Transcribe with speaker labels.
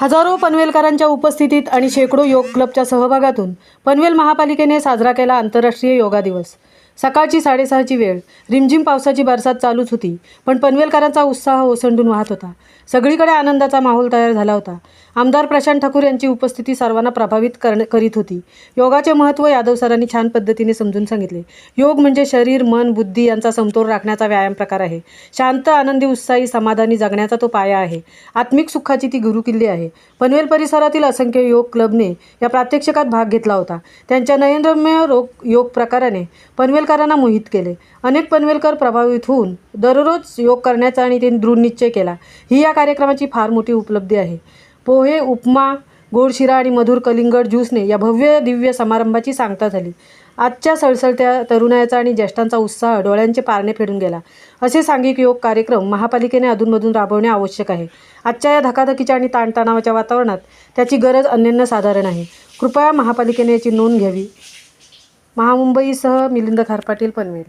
Speaker 1: हजारो पनवेलकरांच्या उपस्थितीत आणि शेकडो योग क्लबच्या सहभागातून पनवेल महापालिकेने साजरा केला आंतरराष्ट्रीय योगा दिवस। सकाळची 6:30ची वेळ, रिमझिम पावसाची बरसात चालूच होती, पण पनवेलकरांचा उत्साह ओसंडून वाहत होता। सगळीकडे आनंदाचा माहोल तयार झाला होता। आमदार प्रशांत ठाकूर यांची उपस्थिती सर्वांना प्रभावित करीत होती। योगाचे महत्त्व यादव सरांनी छान पद्धतीने समजून सांगितले। योग म्हणजे शरीर, मन, बुद्धी यांचा समतोल राखण्याचा व्यायाम प्रकार आहे। शांत, आनंदी, उत्साही, समाधानी जगण्याचा तो पाया आहे। आत्मिक सुखाची ती गुरुकिल्ली आहे। पनवेल परिसरातील असंख्य योग क्लबने या प्रात्यक्षिकात भाग घेतला होता। त्यांच्या नयनरम्य योग प्रकाराने पनवेलकरांना मोहित केले। अनेक पनवेलकर प्रभावित होऊन दररोज योग करण्याचा आणि ते दृढ निश्चय केला। ही या कार्यक्रमाची फार मोठी उपलब्धी आहे। पोहे, उपमा, गोड शिरा आणि मधुर कलिंगड ज्यूसने या भव्य दिव्य समारंभाची सांगता झाली। आजच्या सळसळत्या तरुणाईचा आणि ज्येष्ठांचा उत्साह डोळ्यांचे पारणे फेडून गेला। असे सांघिक योग कार्यक्रम महापालिकेने अधूनमधून राबवणे आवश्यक आहे। आजच्या या धकाधकीच्या आणि ताणतणावाच्या वातावरणात त्याची गरज अनन्यसाधारण आहे। कृपया महापालिकेने याची नोंद घ्यावी। महामुंबईसह मिलिंद खारपाटील, पनवेल।